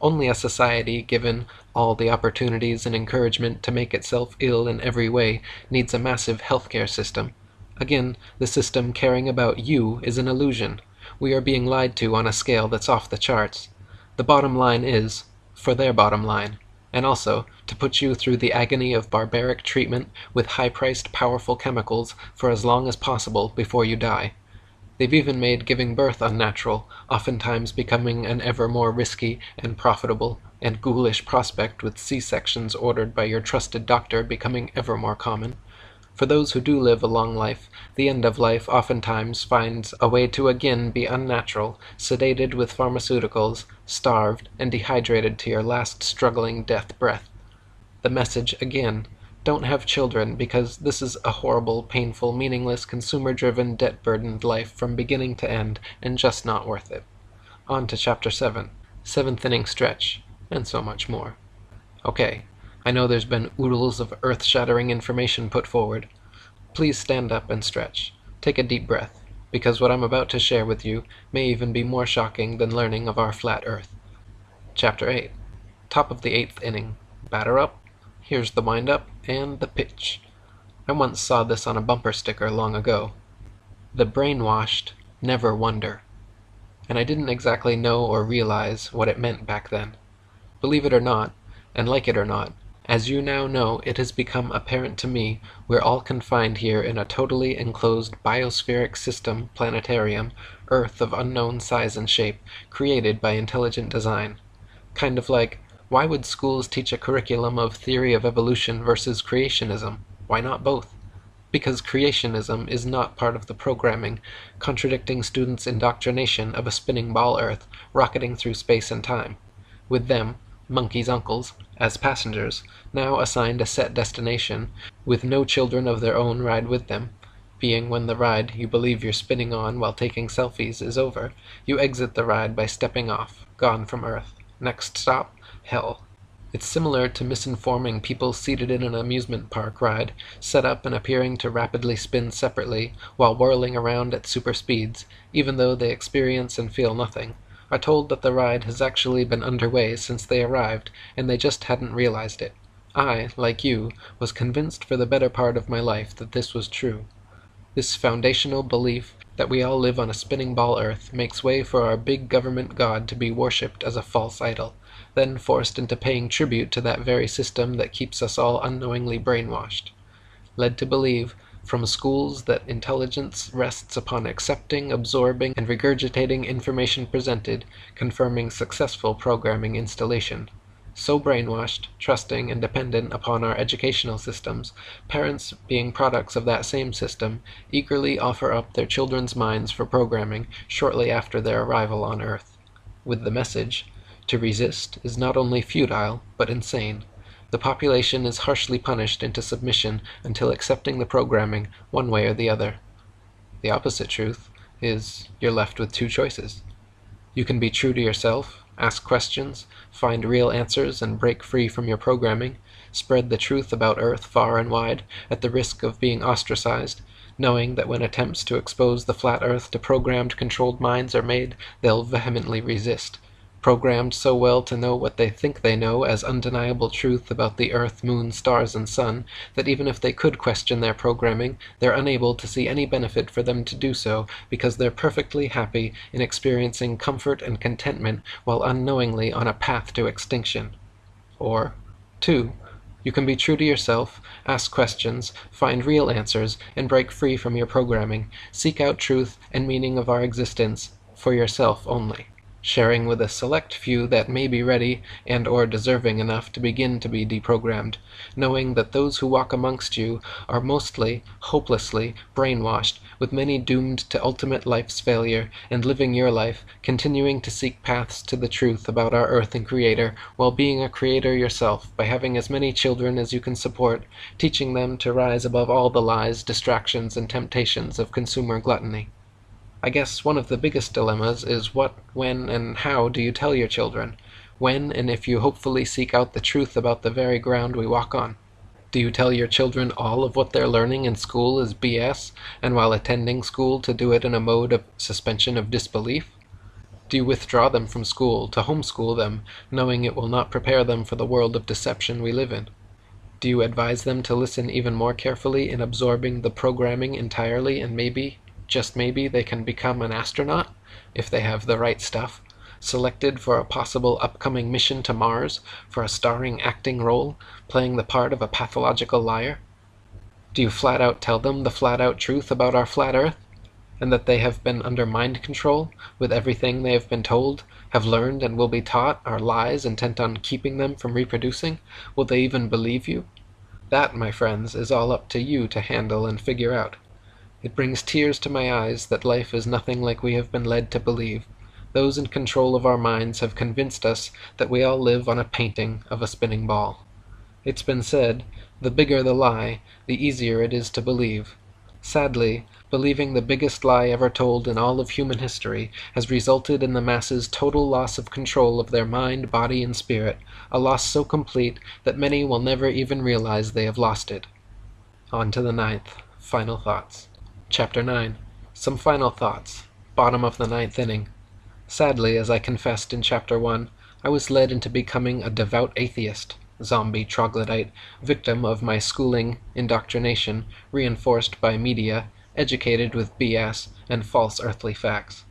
Only a society given all the opportunities and encouragement to make itself ill in every way needs a massive healthcare system. Again, the system caring about you is an illusion. We are being lied to on a scale that's off the charts. The bottom line is, for their bottom line, and also to put you through the agony of barbaric treatment with high-priced powerful chemicals for as long as possible before you die. They've even made giving birth unnatural, oftentimes becoming an ever more risky and profitable and ghoulish prospect, with C-sections ordered by your trusted doctor becoming ever more common. For those who do live a long life, the end of life oftentimes finds a way to again be unnatural, sedated with pharmaceuticals, starved, and dehydrated to your last struggling death breath. The message, again, don't have children because this is a horrible, painful, meaningless, consumer-driven, debt-burdened life from beginning to end, and just not worth it. On to Chapter 7, Seventh Inning Stretch, and so much more. Okay. I know there's been oodles of earth-shattering information put forward. Please stand up and stretch. Take a deep breath, because what I'm about to share with you may even be more shocking than learning of our flat Earth. Chapter 8. Top of the 8th inning. Batter up. Here's the wind-up and the pitch. I once saw this on a bumper sticker long ago. The brainwashed never wonder. And I didn't exactly know or realize what it meant back then. Believe it or not, and like it or not, as you now know, it has become apparent to me we're all confined here in a totally enclosed biospheric system planetarium, Earth of unknown size and shape, created by intelligent design. Kind of like, why would schools teach a curriculum of theory of evolution versus creationism? Why not both? Because creationism is not part of the programming, contradicting students' indoctrination of a spinning ball Earth rocketing through space and time. With them, monkeys' uncles, as passengers, now assigned a set destination, with no children of their own ride with them, being when the ride you believe you're spinning on while taking selfies is over, you exit the ride by stepping off, gone from Earth. Next stop, hell. It's similar to misinforming people seated in an amusement park ride, set up and appearing to rapidly spin separately while whirling around at super speeds, even though they experience and feel nothing, are told that the ride has actually been underway since they arrived, and they just hadn't realized it. I, like you, was convinced for the better part of my life that this was true. This foundational belief that we all live on a spinning ball Earth makes way for our big government god to be worshipped as a false idol, then forced into paying tribute to that very system that keeps us all unknowingly brainwashed. Led to believe, from schools, that intelligence rests upon accepting, absorbing, and regurgitating information presented, confirming successful programming installation. So brainwashed, trusting, and dependent upon our educational systems, parents, being products of that same system, eagerly offer up their children's minds for programming shortly after their arrival on Earth. With the message, to resist is not only futile, but insane. The population is harshly punished into submission until accepting the programming one way or the other. The opposite truth is you're left with two choices. You can be true to yourself, ask questions, find real answers, and break free from your programming, spread the truth about Earth far and wide, at the risk of being ostracized, knowing that when attempts to expose the flat Earth to programmed, controlled minds are made, they'll vehemently resist. Programmed so well to know what they think they know as undeniable truth about the Earth, Moon, stars, and Sun, that even if they could question their programming, they're unable to see any benefit for them to do so, because they're perfectly happy in experiencing comfort and contentment while unknowingly on a path to extinction. Or, 2. You can be true to yourself, ask questions, find real answers, and break free from your programming. Seek out truth and meaning of our existence for yourself only, sharing with a select few that may be ready and or deserving enough to begin to be deprogrammed, knowing that those who walk amongst you are mostly hopelessly brainwashed, with many doomed to ultimate life's failure, and living your life, continuing to seek paths to the truth about our Earth and Creator, while being a creator yourself by having as many children as you can support, teaching them to rise above all the lies, distractions, and temptations of consumer gluttony. I guess one of the biggest dilemmas is what, when, and how do you tell your children? When and if you hopefully seek out the truth about the very ground we walk on? Do you tell your children all of what they're learning in school is BS, and while attending school to do it in a mode of suspension of disbelief? Do you withdraw them from school to homeschool them, knowing it will not prepare them for the world of deception we live in? Do you advise them to listen even more carefully in absorbing the programming entirely, and maybe, just maybe, they can become an astronaut, if they have the right stuff, selected for a possible upcoming mission to Mars, for a starring acting role, playing the part of a pathological liar? Do you flat out tell them the flat out truth about our flat Earth, and that they have been under mind control, with everything they have been told, have learned, and will be taught are lies intent on keeping them from reproducing? Will they even believe you? That, my friends, is all up to you to handle and figure out. It brings tears to my eyes that life is nothing like we have been led to believe. Those in control of our minds have convinced us that we all live on a painting of a spinning ball. It's been said, the bigger the lie, the easier it is to believe. Sadly, believing the biggest lie ever told in all of human history has resulted in the masses' total loss of control of their mind, body, and spirit, a loss so complete that many will never even realize they have lost it. On to the 9th, final thoughts. Chapter 9. Some final thoughts. Bottom of the 9th inning. Sadly, as I confessed in Chapter 1, I was led into becoming a devout atheist, zombie troglodyte, victim of my schooling indoctrination, reinforced by media, educated with BS and false earthly facts.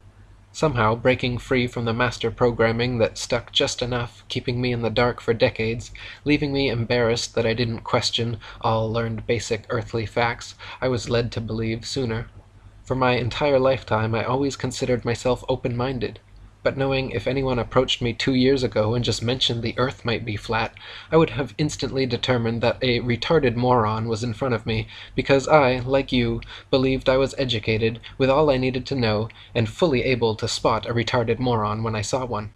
Somehow breaking free from the master programming that stuck just enough, keeping me in the dark for decades, leaving me embarrassed that I didn't question all learned basic earthly facts I was led to believe sooner. For my entire lifetime I always considered myself open-minded, but knowing if anyone approached me 2 years ago and just mentioned the Earth might be flat, I would have instantly determined that a retarded moron was in front of me, because I, like you, believed I was educated, with all I needed to know, and fully able to spot a retarded moron when I saw one.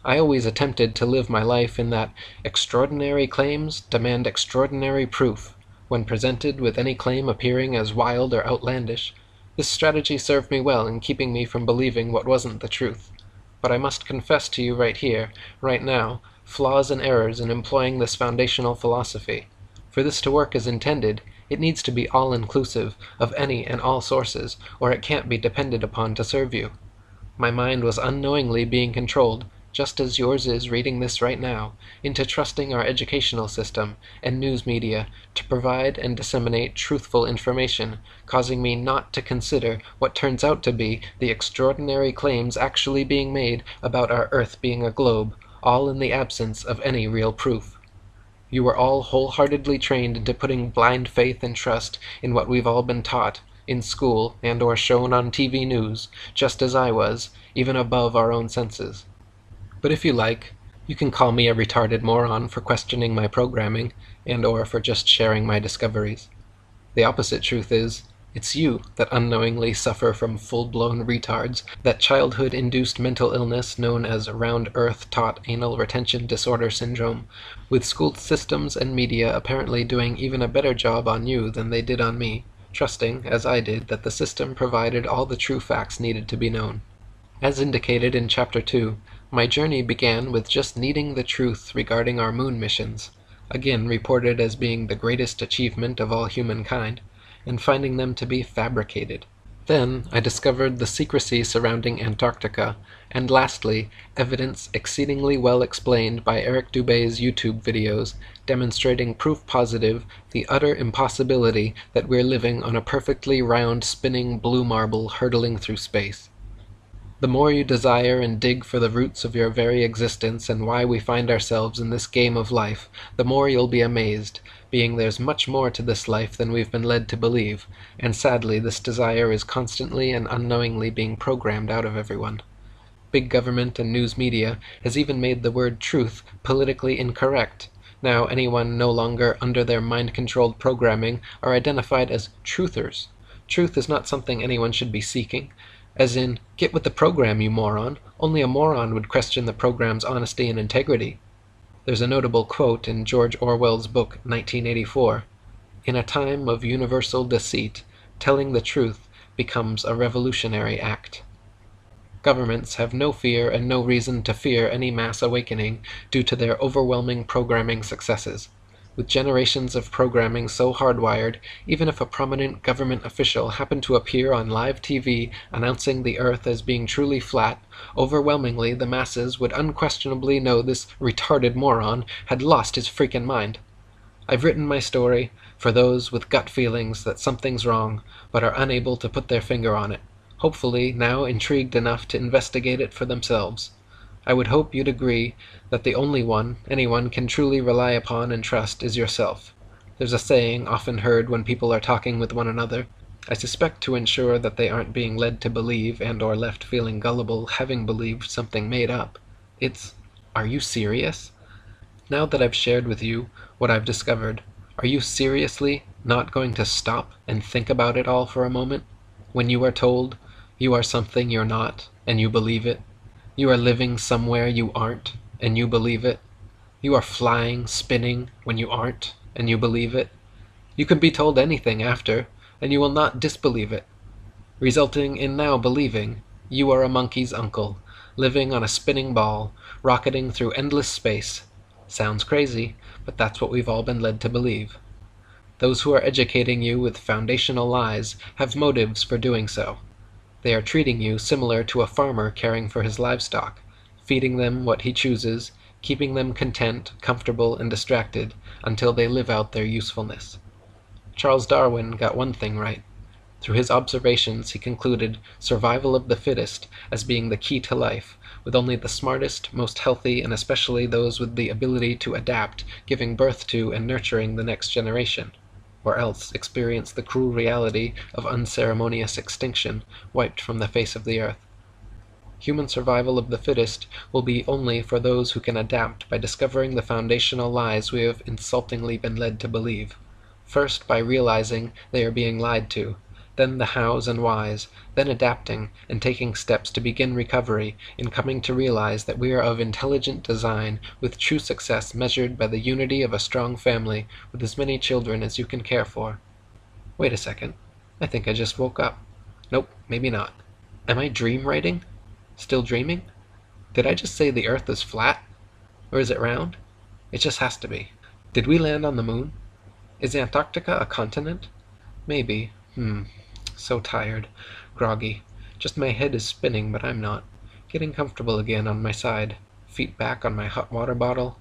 I always attempted to live my life in that extraordinary claims demand extraordinary proof, when presented with any claim appearing as wild or outlandish. This strategy served me well in keeping me from believing what wasn't the truth. But I must confess to you right here, right now, flaws and errors in employing this foundational philosophy. For this to work as intended, it needs to be all-inclusive of any and all sources, or it can't be depended upon to serve you. My mind was unknowingly being controlled, just as yours is reading this right now, into trusting our educational system and news media to provide and disseminate truthful information, causing me not to consider what turns out to be the extraordinary claims actually being made about our Earth being a globe, all in the absence of any real proof. You were all wholeheartedly trained into putting blind faith and trust in what we've all been taught, in school and or shown on TV news, just as I was, even above our own senses. But if you like, you can call me a retarded moron for questioning my programming, and or for just sharing my discoveries. The opposite truth is, it's you that unknowingly suffer from full-blown retards, that childhood-induced mental illness known as round-earth-taught anal retention disorder syndrome, with school systems and media apparently doing even a better job on you than they did on me, trusting, as I did, that the system provided all the true facts needed to be known. As indicated in Chapter 2, my journey began with just needing the truth regarding our moon missions. again reported as being the greatest achievement of all humankind, and finding them to be fabricated. Then I discovered the secrecy surrounding Antarctica, and lastly, evidence exceedingly well explained by Eric Dubay's YouTube videos, demonstrating proof positive the utter impossibility that we're living on a perfectly round spinning blue marble hurtling through space. The more you desire and dig for the roots of your very existence and why we find ourselves in this game of life, the more you'll be amazed, being there's much more to this life than we've been led to believe, and sadly this desire is constantly and unknowingly being programmed out of everyone. Big government and news media has even made the word truth politically incorrect. Now anyone no longer under their mind-controlled programming are identified as truthers. Truth is not something anyone should be seeking. As in, get with the program, you moron. Only a moron would question the program's honesty and integrity. There's a notable quote in George Orwell's book 1984. In a time of universal deceit, telling the truth becomes a revolutionary act. Governments have no fear and no reason to fear any mass awakening due to their overwhelming programming successes. With generations of programming so hardwired, even if a prominent government official happened to appear on live TV announcing the Earth as being truly flat, overwhelmingly the masses would unquestionably know this retarded moron had lost his freaking mind. I've written my story for those with gut feelings that something's wrong, but are unable to put their finger on it, hopefully now intrigued enough to investigate it for themselves. I would hope you'd agree that the only one anyone can truly rely upon and trust is yourself. There's a saying often heard when people are talking with one another, I suspect to ensure that they aren't being led to believe and or left feeling gullible having believed something made up. It's, are you serious? Now that I've shared with you what I've discovered, are you seriously not going to stop and think about it all for a moment? When you are told you are something you're not, and you believe it. You are living somewhere you aren't, and you believe it. You are flying, spinning, when you aren't, and you believe it. You can be told anything after, and you will not disbelieve it, resulting in now believing you are a monkey's uncle, living on a spinning ball, rocketing through endless space. Sounds crazy, but that's what we've all been led to believe. Those who are educating you with foundational lies have motives for doing so. They are treating you similar to a farmer caring for his livestock, feeding them what he chooses, keeping them content, comfortable, and distracted until they live out their usefulness. Charles Darwin got one thing right. Through his observations, he concluded survival of the fittest as being the key to life, with only the smartest, most healthy, and especially those with the ability to adapt, giving birth to and nurturing the next generation, or else experience the cruel reality of unceremonious extinction, wiped from the face of the earth. Human survival of the fittest will be only for those who can adapt by discovering the foundational lies we have insultingly been led to believe. First by realizing they are being lied to, then the hows and whys, then adapting and taking steps to begin recovery in coming to realize that we are of intelligent design, with true success measured by the unity of a strong family with as many children as you can care for. Wait a second. I think I just woke up. Nope, maybe not. Am I dream writing? Still dreaming? Did I just say the Earth is flat? Or is it round? It just has to be. Did we land on the moon? Is Antarctica a continent? Maybe. So tired. Groggy. Just my head is spinning, but I'm not. Getting comfortable again on my side. Feet back on my hot water bottle.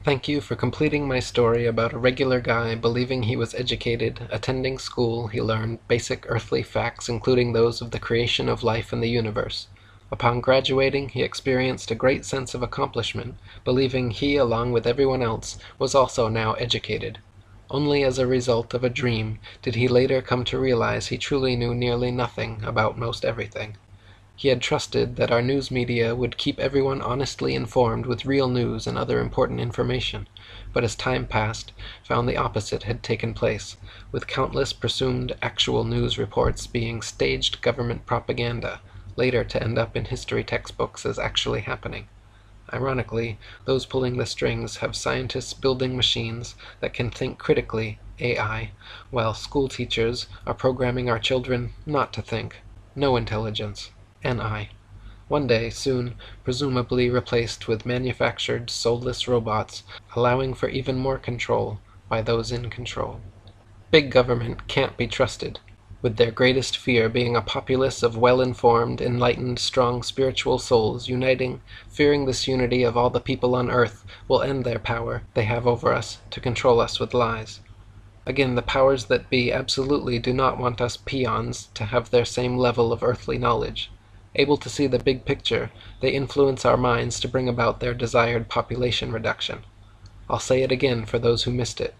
Thank you for completing my story about a regular guy believing he was educated, attending school. He learned basic earthly facts, including those of the creation of life in the universe. Upon graduating, he experienced a great sense of accomplishment, believing he, along with everyone else, was also now educated. Only as a result of a dream did he later come to realize he truly knew nearly nothing about most everything. He had trusted that our news media would keep everyone honestly informed with real news and other important information, but as time passed, found the opposite had taken place, with countless presumed actual news reports being staged government propaganda, later to end up in history textbooks as actually happening. Ironically, those pulling the strings have scientists building machines that can think critically, AI, while school teachers are programming our children not to think, no intelligence, NI. One day, soon, presumably replaced with manufactured, soulless robots, allowing for even more control by those in control. Big government can't be trusted, with their greatest fear being a populace of well-informed, enlightened, strong spiritual souls uniting, fearing this unity of all the people on earth will end their power they have over us to control us with lies. Again, the powers that be absolutely do not want us peons to have their same level of earthly knowledge. Able to see the big picture, they influence our minds to bring about their desired population reduction. I'll say it again for those who missed it.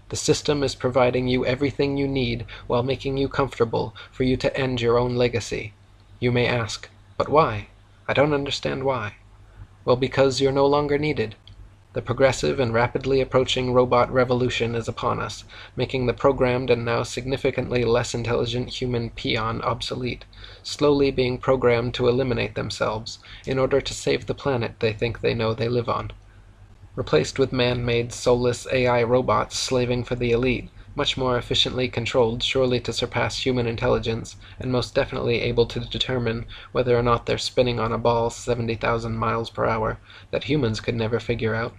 The system is providing you everything you need while making you comfortable for you to end your own legacy. You may ask, but why? I don't understand why. Well, because you're no longer needed. The progressive and rapidly approaching robot revolution is upon us, making the programmed and now significantly less intelligent human peon obsolete, slowly being programmed to eliminate themselves in order to save the planet they think they know they live on. Replaced with man-made soulless AI robots slaving for the elite, much more efficiently controlled surely to surpass human intelligence, and most definitely able to determine whether or not they're spinning on a ball 70,000 miles per hour, that humans could never figure out.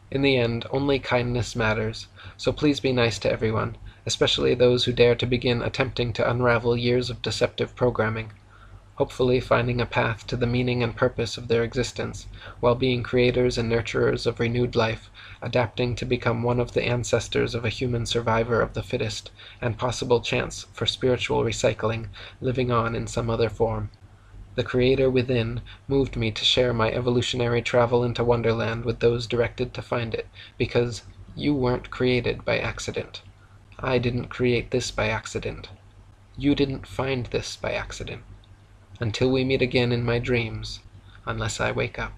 In the end, only kindness matters, so please be nice to everyone, especially those who dare to begin attempting to unravel years of deceptive programming, hopefully finding a path to the meaning and purpose of their existence, while being creators and nurturers of renewed life, adapting to become one of the ancestors of a human survivor of the fittest, and possible chance for spiritual recycling, living on in some other form. The Creator within moved me to share my evolutionary travel into Wonderland with those directed to find it, because you weren't created by accident. I didn't create this by accident. You didn't find this by accident. Until we meet again in my dreams, unless I wake up.